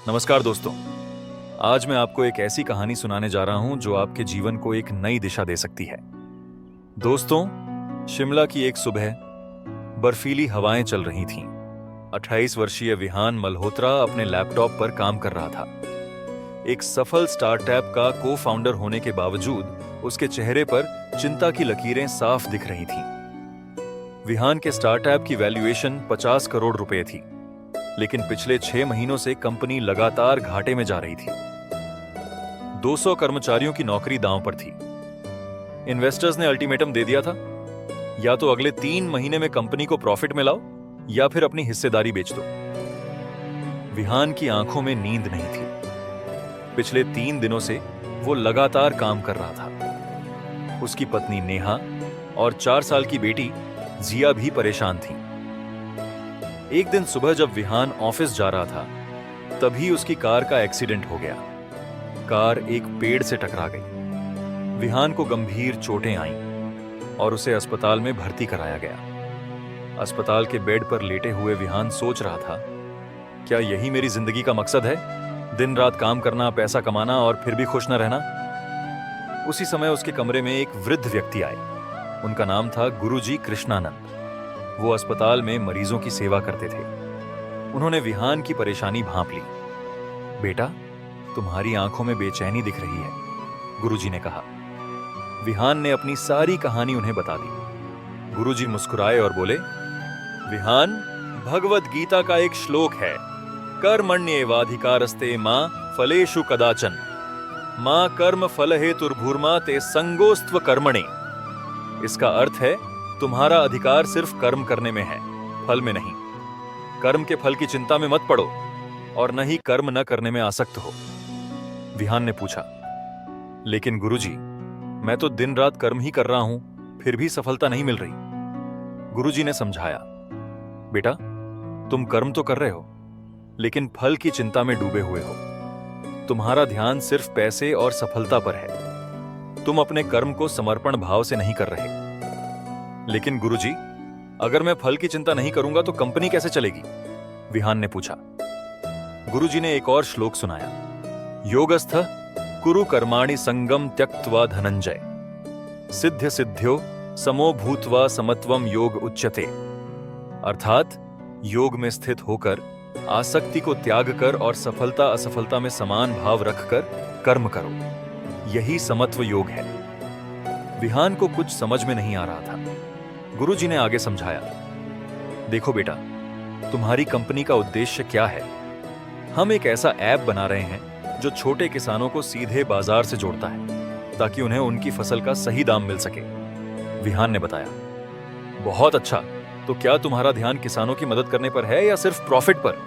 नमस्कार दोस्तों। आज मैं आपको एक ऐसी कहानी सुनाने जा रहा हूं जो आपके जीवन को एक नई दिशा दे सकती है। दोस्तों, शिमला की एक सुबह बर्फीली हवाएं चल रही थीं। 28 वर्षीय विहान मल्होत्रा अपने लैपटॉप पर काम कर रहा था। एक सफल स्टार्टअप का को फाउंडर होने के बावजूद उसके चेहरे पर चिंता की लकीरें साफ दिख रही थीं। विहान के स्टार्टअप की वैल्यूएशन 50 करोड़ रुपए थी, लेकिन पिछले 6 महीनों से कंपनी लगातार घाटे में जा रही थी। 200 कर्मचारियों की नौकरी दांव पर थी। इन्वेस्टर्स ने अल्टीमेटम दे दिया था, या तो अगले 3 महीने में कंपनी को प्रॉफिट में लाओ या फिर अपनी हिस्सेदारी बेच दो। विहान की आंखों में नींद नहीं थी। पिछले 3 दिनों से वो लगातार काम कर रहा था। उसकी पत्नी नेहा और 4 साल की बेटी जिया भी परेशान थी। एक दिन सुबह जब विहान ऑफिस जा रहा था, तभी उसकी कार का एक्सीडेंट हो गया। कार एक पेड़ से टकरा गई। विहान को गंभीर चोटें आईं और उसे अस्पताल में भर्ती कराया गया। अस्पताल के बेड पर लेटे हुए विहान सोच रहा था, क्या यही मेरी जिंदगी का मकसद है? दिन रात काम करना, पैसा कमाना और फिर भी खुश न रहना। उसी समय उसके कमरे में एक वृद्ध व्यक्ति आए। उनका नाम था गुरुजी कृष्णानंद। वो अस्पताल में मरीजों की सेवा करते थे। उन्होंने विहान की परेशानी भांप ली। बेटा, तुम्हारी आंखों में बेचैनी दिख रही है, गुरुजी ने कहा। विहान ने अपनी सारी कहानी उन्हें बता दी। गुरुजी मुस्कुराए और बोले, विहान, भगवद गीता का एक श्लोक है, कर्मण्येवाधिकारस्ते मां फलेषु कदाचन मां कर्म फल हेतुर्भूर्मा ते संगोस्त्व कर्मणे। इसका अर्थ है, तुम्हारा अधिकार सिर्फ कर्म करने में है, फल में नहीं। कर्म के फल की चिंता में मत पड़ो और न ही कर्म न करने में आसक्त हो। विहान ने पूछा, लेकिन गुरुजी, मैं तो दिन रात कर्म ही कर रहा हूं, फिर भी सफलता नहीं मिल रही। गुरुजी ने समझाया, बेटा, तुम कर्म तो कर रहे हो, लेकिन फल की चिंता में डूबे हुए हो। तुम्हारा ध्यान सिर्फ पैसे और सफलता पर है। तुम अपने कर्म को समर्पण भाव से नहीं कर रहे। लेकिन गुरुजी, अगर मैं फल की चिंता नहीं करूंगा तो कंपनी कैसे चलेगी? विहान ने पूछा। गुरुजी ने एक और श्लोक सुनाया, योगस्थ कुरु कर्माणि संगम त्यक्त्वा धनंजय सिद्ध सिद्ध्यो समो भूत्वा समत्वम योग उच्यते। अर्थात योग में स्थित होकर, आसक्ति को त्याग कर और सफलता असफलता में समान भाव रखकर कर्म करो, यही समत्व योग है। विहान को कुछ समझ में नहीं आ रहा था। गुरुजी ने आगे समझाया, देखो बेटा, तुम्हारी कंपनी का उद्देश्य क्या है? हम एक ऐसा ऐप बना रहे हैं जो छोटे किसानों को सीधे बाजार से जोड़ता है, ताकि उन्हें उनकी फसल का सही दाम मिल सके। विहान ने बताया। बहुत अच्छा, तो क्या तुम्हारा ध्यान किसानों की मदद करने पर है या सिर्फ प्रॉफिट पर?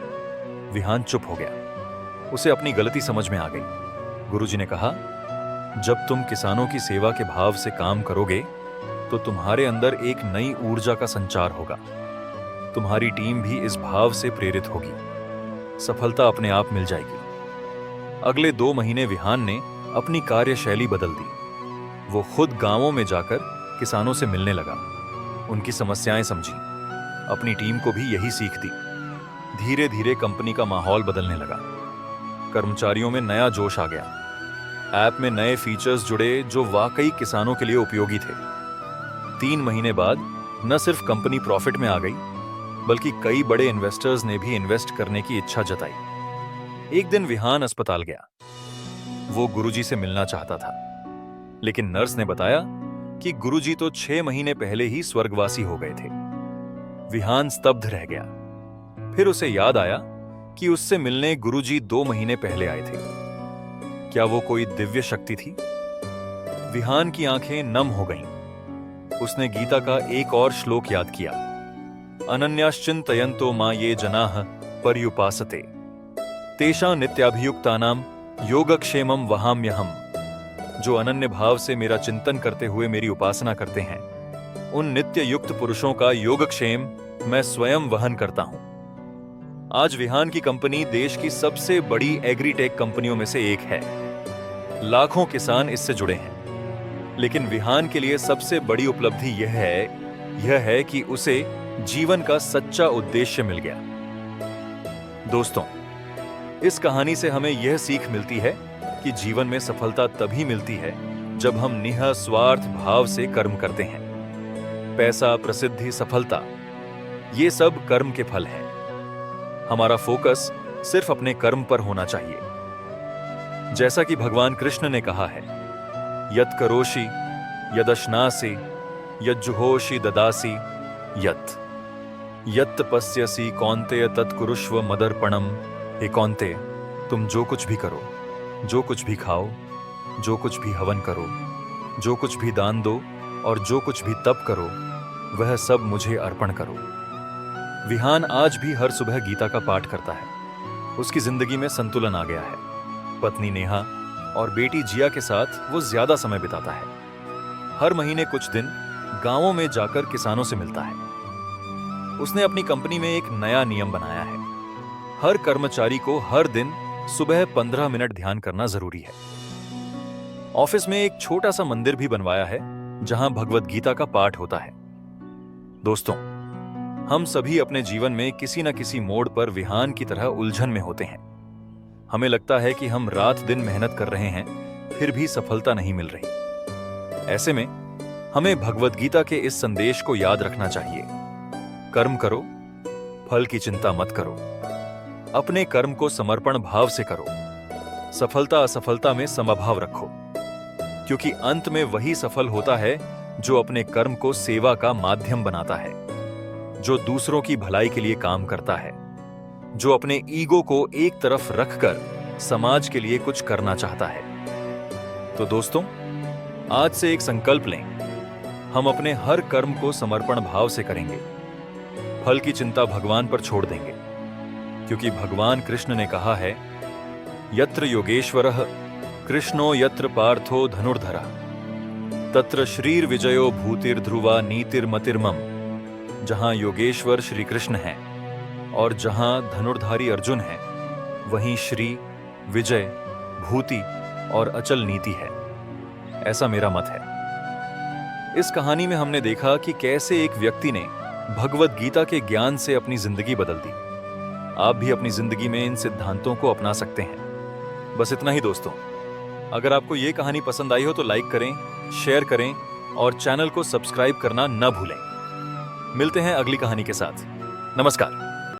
विहान चुप हो गया। उसे अपनी गलती समझ में आ गई। गुरुजी ने कहा, जब तुम किसानों की सेवा के भाव से काम करोगे तो तुम्हारे अंदर एक नई ऊर्जा का संचार होगा। तुम्हारी टीम भी इस भाव से प्रेरित होगी। सफलता अपने आप मिल जाएगी। अगले 2 महीने विहान ने अपनी कार्यशैली बदल दी। वो खुद गांवों में जाकर किसानों से मिलने लगा, उनकी समस्याएं समझी, अपनी टीम को भी यही सीख दी। धीरे धीरे कंपनी का माहौल बदलने लगा। कर्मचारियों में नया जोश आ गया। ऐप में नए फीचर्स जुड़े जो वाकई किसानों के लिए उपयोगी थे। 3 महीने बाद न सिर्फ कंपनी प्रॉफिट में आ गई, बल्कि कई बड़े इन्वेस्टर्स ने भी इन्वेस्ट करने की इच्छा जताई। एक दिन विहान अस्पताल गया। वो गुरुजी से मिलना चाहता था, लेकिन नर्स ने बताया कि गुरुजी तो 6 महीने पहले ही स्वर्गवासी हो गए थे। विहान स्तब्ध रह गया। फिर उसे याद आया कि उससे मिलने गुरुजी 2 महीने पहले आए थे। क्या वो कोई दिव्य शक्ति थी? विहान की आंखें नम हो गईं। उसने गीता का एक और श्लोक याद किया, अनन्याश्चिन्तयन्तो मां ये जनाः पर्युपासते तेषां नित्याभियुक्तानां योगक्षेमं वहाम्यहम्। जो अनन्य भाव से मेरा चिंतन करते हुए मेरी उपासना करते हैं, उन नित्य युक्त पुरुषों का योगक्षेम मैं स्वयं वहन करता हूं। आज विहान की कंपनी देश की सबसे बड़ी एग्रीटेक कंपनियों में से एक है। लाखों किसान इससे जुड़े हैं, लेकिन विहान के लिए सबसे बड़ी उपलब्धि यह है कि उसे जीवन का सच्चा उद्देश्य मिल गया। दोस्तों, इस कहानी से हमें यह सीख मिलती है कि जीवन में सफलता तभी मिलती है जब हम निःस्वार्थ भाव से कर्म करते हैं। पैसा, प्रसिद्धि, सफलता, ये सब कर्म के फल हैं। हमारा फोकस सिर्फ अपने कर्म पर होना चाहिए। जैसा कि भगवान कृष्ण ने कहा है, यत् करोषि यदश्नासि यज्जुहोषि ददासि यत् यत् तपस्यसि कौन्तेय तत्कुरुष्व मदर्पणम। हे कौन्तेय, तुम जो कुछ भी करो, जो कुछ भी खाओ, जो कुछ भी हवन करो, जो कुछ भी दान दो और जो कुछ भी तप करो, वह सब मुझे अर्पण करो। विहान आज भी हर सुबह गीता का पाठ करता है। उसकी जिंदगी में संतुलन आ गया है। पत्नी नेहा और बेटी जिया के साथ वो ज्यादा समय बिताता है। हर महीने कुछ दिन गांवों में जाकर किसानों से मिलता है। उसने अपनी कंपनी में एक नया नियम बनाया है। हर कर्मचारी को हर दिन सुबह 15 मिनट ध्यान करना जरूरी है। ऑफिस में एक छोटा सा मंदिर भी बनवाया है जहां भगवत गीता का पाठ होता है। दोस्तों, हम सभी अपने जीवन में किसी न किसी मोड़ पर विहान की तरह उलझन में होते हैं। हमें लगता है कि हम रात दिन मेहनत कर रहे हैं, फिर भी सफलता नहीं मिल रही। ऐसे में हमें भगवत गीता के इस संदेश को याद रखना चाहिए। कर्म करो, फल की चिंता मत करो। अपने कर्म को समर्पण भाव से करो। सफलता असफलता में समभाव रखो, क्योंकि अंत में वही सफल होता है जो अपने कर्म को सेवा का माध्यम बनाता है, जो दूसरों की भलाई के लिए काम करता है, जो अपने ईगो को एक तरफ रखकर समाज के लिए कुछ करना चाहता है। तो दोस्तों, आज से एक संकल्प लें। हम अपने हर कर्म को समर्पण भाव से करेंगे। फल की चिंता भगवान पर छोड़ देंगे, क्योंकि भगवान कृष्ण ने कहा है, यत्र योगेश्वरः कृष्णो यत्र पार्थो धनुर्धरः तत्र श्रीर विजयो भूतिर्ध्रुवा नीतिर्मतिर्मम। जहां योगेश्वर श्री कृष्ण हैं और जहां धनुर्धारी अर्जुन है, वहीं श्री, विजय, भूति और अचल नीति है। ऐसा मेरा मत है। इस कहानी में हमने देखा कि कैसे एक व्यक्ति ने भगवत गीता के ज्ञान से अपनी जिंदगी बदल दी। आप भी अपनी जिंदगी में इन सिद्धांतों को अपना सकते हैं। बस इतना ही दोस्तों। अगर आपको ये कहानी पसंद आई हो तो लाइक करें, शेयर करें और चैनल को सब्सक्राइब करना न भूलें। मिलते हैं अगली कहानी के साथ। नमस्कार।